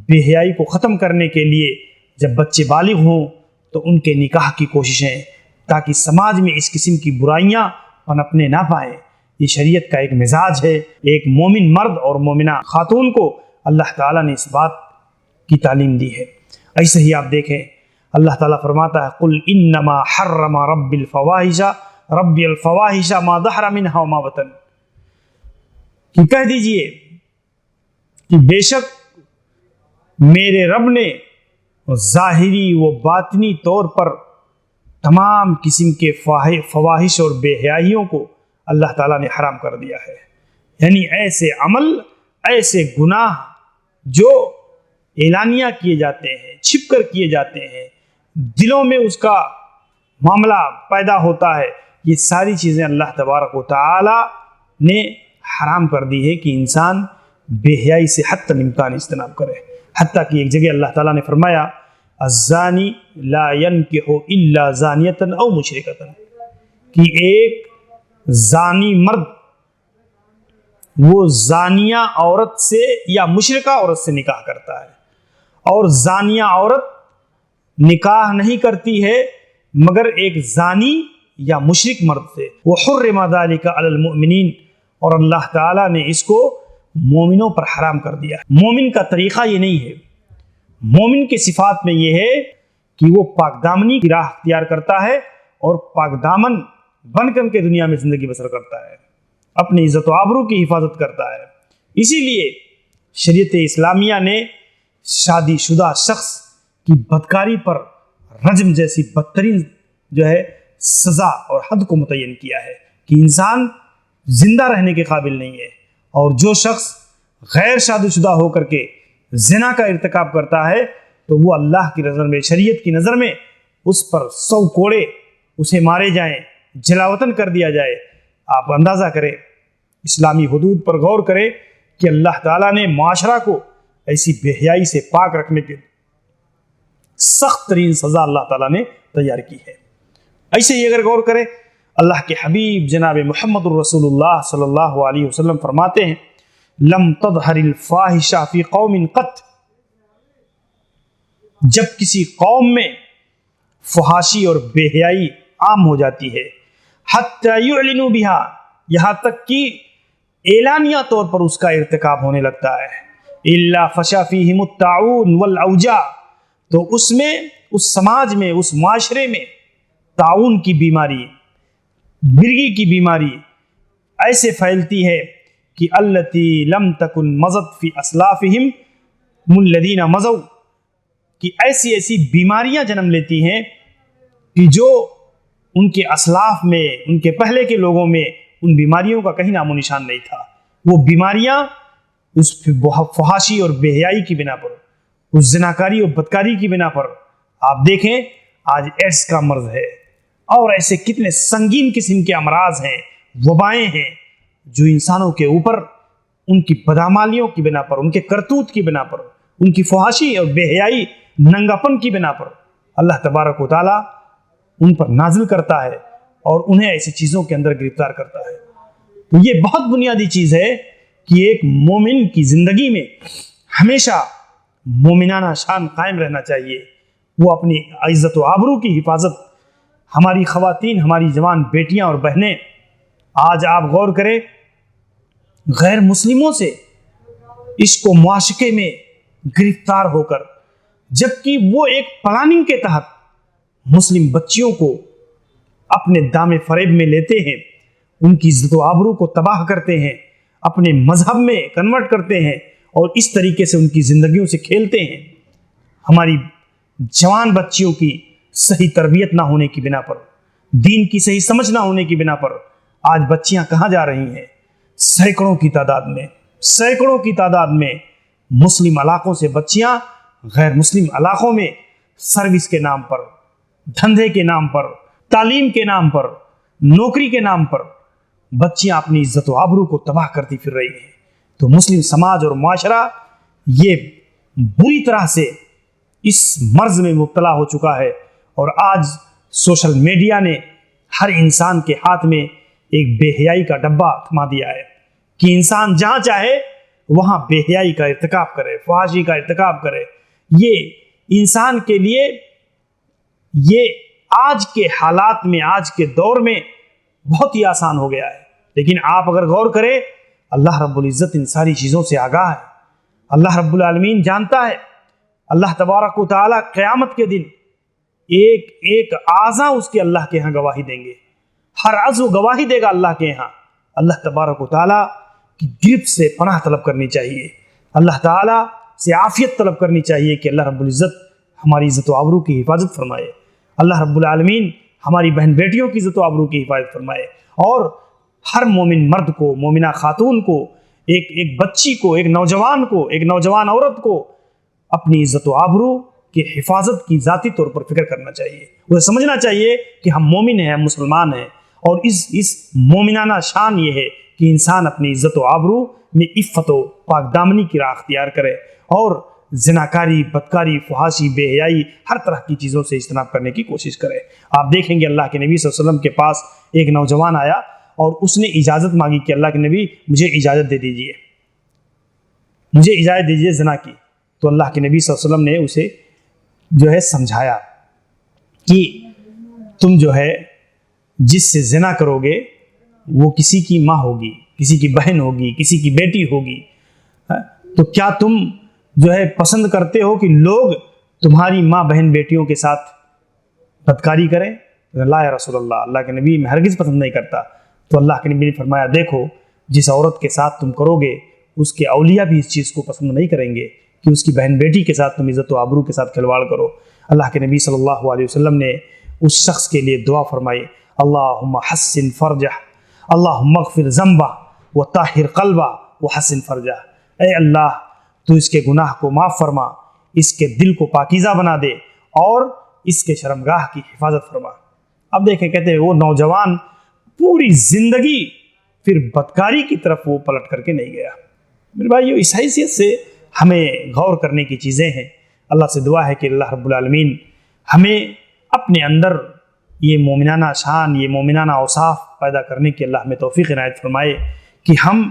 بے حیائی کو ختم کرنے کے لیے جب بچے بالغ ہوں تو ان کے نکاح کی کوششیں، تاکہ سماج میں اس قسم کی برائیاں پنپنے نہ پائیں۔ یہ شریعت کا ایک مزاج ہے۔ ایک مومن مرد اور مومنہ خاتون کو اللہ تعالیٰ نے اس بات کی تعلیم دی ہے۔ ایسے ہی آپ دیکھیں اللہ تعالیٰ فرماتا ہے قُلْ إِنَّمَا حَرَّمَ رَبِّ الْفَوَاحِشَ مَا ظَهَرَ مِنْهَا وَمَا بَطَنَ، کہ کہہ دیجئے کہ بے شک میرے رب نے ظاہری و باطنی طور پر تمام قسم کے فواحش اور بے حیائیوں کو اللہ تعالیٰ نے حرام کر دیا ہے، یعنی ایسے عمل، ایسے گناہ جو اعلانیہ کیے جاتے ہیں، چھپ کر کیے جاتے ہیں، دلوں میں اس کا معاملہ پیدا ہوتا ہے، یہ ساری چیزیں اللہ تبارک و تعالی نے حرام کر دی ہے کہ انسان بے حیائی سے حتی الامکان اجتناب کرے۔ حتیٰ کہ ایک جگہ اللہ تعالیٰ نے فرمایا الزانی لا ينکح الا زانیۃ او مشرکۃ، کہ ایک زانی مرد وہ زانیہ عورت سے یا مشرکہ عورت سے نکاح کرتا ہے، اور زانیہ عورت نکاح نہیں کرتی ہے مگر ایک زانی یا مشرک مرد سے۔ وحرم ذلک علی المؤمنین، اور اللہ تعالیٰ نے اس کو مومنوں پر حرام کر دیا۔ مومن کا طریقہ یہ نہیں ہے، مومن کے صفات میں یہ ہے کہ وہ پاک دامنی کی راہ اختیار کرتا ہے اور پاک دامن بن کر کے دنیا میں زندگی بسر کرتا ہے، اپنی عزت و آبرو کی حفاظت کرتا ہے۔ اسی لیے شریعت اسلامیہ نے شادی شدہ شخص کی بدکاری پر رجم جیسی بدترین سزا اور حد کو متعین کیا ہے کہ انسان زندہ رہنے کے قابل نہیں ہے، اور جو شخص غیر شادی شدہ ہو کر کے زنا کا ارتکاب کرتا ہے تو وہ اللہ کی نظر میں، شریعت کی نظر میں اس پر 100 کوڑے اسے مارے جائیں، جلاوطن کر دیا جائے۔ آپ اندازہ کریں، اسلامی حدود پر غور کریں کہ اللہ تعالیٰ نے معاشرہ کو ایسی بے حیائی سے پاک رکھنے کے سخت ترین سزا اللہ تعالیٰ نے تیار کی ہے۔ ایسے ہی اگر غور کریں، اللہ کے حبیب جناب محمد الرسول اللہ صلی اللہ علیہ وسلم فرماتے ہیں لم تظہر الفاحشہ فی قوم قط، جب کسی قوم میں فحاشی اور بے حیائی عام ہو جاتی ہے، حتی یعلنوا بہا، یہاں تک کہ اعلانیہ طور پر اس کا ارتکاب ہونے لگتا ہے، الا فشا فیہم الطاعون والاوجاع، تو اس میں، اس سماج میں، اس معاشرے میں طاعون کی بیماری، مرگی کی بیماری ایسے پھیلتی ہے کہ التی لم تکن مضت فی اسلافہم الذین مضوا، کہ ایسی ایسی بیماریاں جنم لیتی ہیں کہ جو ان کے اسلاف میں، ان کے پہلے کے لوگوں میں ان بیماریوں کا کہیں نام و نشان نہیں تھا۔ وہ بیماریاں اس فحاشی اور بے حیائی کی بنا پر، اس زناکاری اور بدکاری کی بنا پر، آپ دیکھیں آج ایڈس کا مرض ہے، اور ایسے کتنے سنگین قسم کے امراض ہیں، وبائیں ہیں، جو انسانوں کے اوپر ان کی بدعمالیوں کی بنا پر، ان کے کرتوت کی بنا پر، ان کی فحاشی اور بے حیائی، ننگاپن کی بنا پر اللہ تبارک و تعالیٰ ان پر نازل کرتا ہے اور انہیں ایسی چیزوں کے اندر گرفتار کرتا ہے۔ تو یہ بہت بنیادی چیز ہے کہ ایک مومن کی زندگی میں ہمیشہ مومنانہ شان قائم رہنا چاہیے، وہ اپنی عزت و آبرو کی حفاظت۔ ہماری خواتین، ہماری جوان بیٹیاں اور بہنیں، آج آپ غور کریں، غیر مسلموں سے عشق و معاشقے میں گرفتار ہو کر، جبکہ وہ ایک پلاننگ کے تحت مسلم بچیوں کو اپنے دام فریب میں لیتے ہیں، ان کی عزت و آبرو کو تباہ کرتے ہیں، اپنے مذہب میں کنورٹ کرتے ہیں اور اس طریقے سے ان کی زندگیوں سے کھیلتے ہیں۔ ہماری جوان بچیوں کی صحیح تربیت نہ ہونے کی بنا پر، دین کی صحیح سمجھ نہ ہونے کی بنا پر آج بچیاں کہاں جا رہی ہیں؟ سینکڑوں کی تعداد میں مسلم علاقوں سے بچیاں غیر مسلم علاقوں میں سروس کے نام پر، دھندے کے نام پر، تعلیم کے نام پر، نوکری کے نام پر بچیاں اپنی عزت و آبرو کو تباہ کرتی پھر رہی ہیں۔ تو مسلم سماج اور معاشرہ یہ بری طرح سے اس مرض میں مبتلا ہو چکا ہے، اور آج سوشل میڈیا نے ہر انسان کے ہاتھ میں ایک بے حیائی کا ڈبہ تھما دیا ہے کہ انسان جہاں چاہے وہاں بے حیائی کا ارتکاب کرے، فحاشی کا ارتکاب کرے۔ یہ انسان کے لیے، یہ آج کے حالات میں، آج کے دور میں بہت ہی آسان ہو گیا ہے۔ لیکن آپ اگر غور کریں، اللہ رب العزت ان ساری چیزوں سے آگاہ ہے، اللہ رب العالمین جانتا ہے۔ اللہ تبارک و تعالی قیامت کے دن ایک ایک اعضا اس کے اللہ کے ہاں گواہی دیں گے، ہر عضو گواہی دے گا اللہ کے ہاں۔ اللہ تبارک و تعالی کی گرفت سے پناہ طلب کرنی چاہیے، اللہ تعالی سے عافیت طلب کرنی چاہیے کہ اللہ رب العزت ہماری عزت و آبرو کی حفاظت فرمائے، اللہ رب العالمین ہماری بہن بیٹیوں کی عزت و آبرو کی حفاظت فرمائے، اور ہر مومن مرد کو، مومنہ خاتون کو، ایک بچی کو، ایک نوجوان کو، ایک نوجوان عورت کو اپنی عزت و آبرو کی حفاظت کی ذاتی طور پر فکر کرنا چاہیے۔ اسے سمجھنا چاہیے کہ ہم مومن ہیں، ہم مسلمان ہیں، اور اس مومنانہ شان یہ ہے کہ انسان اپنی عزت و آبرو میں عفت و پاک دامنی کی راہ اختیار کرے، اور زناکاری، بدکاری، فحاشی، بے حیائی، ہر طرح کی چیزوں سے اجتناب کرنے کی کوشش کرے۔ آپ دیکھیں گے اللہ کے نبی صلی اللہ علیہ وسلم کے پاس ایک نوجوان آیا اور اس نے اجازت مانگی کہ اللہ کے نبی مجھے اجازت دے دیجئے، مجھے اجازت دیجئے زنا کی۔ تو اللہ کے نبی صلی اللہ علیہ وسلم نے اسے جو ہے سمجھایا کہ تم جو ہے جس سے زنا کرو گے وہ کسی کی ماں ہوگی، کسی کی بہن ہوگی، کسی کی بیٹی ہوگی، تو کیا تم جو ہے پسند کرتے ہو کہ لوگ تمہاری ماں بہن بیٹیوں کے ساتھ بدکاری کریں؟ لا یا رسول اللہ، اللہ کے نبی میں ہرگز پسند نہیں کرتا۔ تو اللہ کے نبی نے فرمایا دیکھو جس عورت کے ساتھ تم کرو گے اس کے اولیاء بھی اس چیز کو پسند نہیں کریں گے کہ اس کی بہن بیٹی کے ساتھ تم عزت و آبرو کے ساتھ کھلواڑ کرو۔ اللہ کے نبی صلی اللہ علیہ وسلم نے اس شخص کے لیے دعا فرمائی، اللہم حسن فرجہ، اللہم اغفر ذنبہ وطہر قلبہ وحسن فرجہ۔ اے اللہ تو اس کے گناہ کو معاف فرما، اس کے دل کو پاکیزہ بنا دے، اور اس کے شرمگاہ کی حفاظت فرما۔ اب دیکھیں، کہتے ہیں وہ نوجوان پوری زندگی پھر بدکاری کی طرف وہ پلٹ کر کے نہیں گیا۔ میرے بھائیو، اس حیثیت سے ہمیں غور کرنے کی چیزیں ہیں۔ اللہ سے دعا ہے کہ اللہ رب العالمین ہمیں اپنے اندر یہ مومنانہ شان، یہ مومنانہ اوصاف پیدا کرنے کی اللہ ہمیں توفیق عنایت فرمائے کہ ہم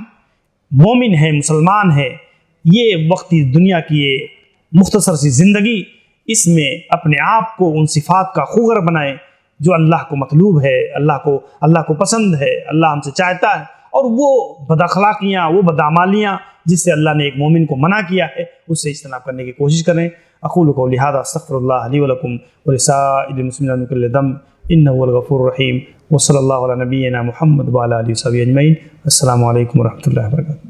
مومن ہیں، مسلمان ہیں۔ یہ وقتی دنیا کی یہ مختصر سی زندگی، اس میں اپنے آپ کو ان صفات کا خوگر بنائیں جو اللہ کو مطلوب ہے، اللہ کو پسند ہے، اللہ ہم سے چاہتا ہے، اور وہ بد اخلاقیاں، وہ بدعمالیاں جس سے اللہ نے ایک مومن کو منع کیا ہے، اس سے اجتناب کرنے کی کوشش کریں۔ اقول قولی ھذا استغفر اللہ لی ولکم ولسائر المسلمین من کل ذنب انہ هو الغفور الرحیم، وصلی اللہ علی نبینا محمد وعلی آلہ وصحبہ اجمعین۔ السلام علیکم ورحمۃ اللہ وبرکاتہ۔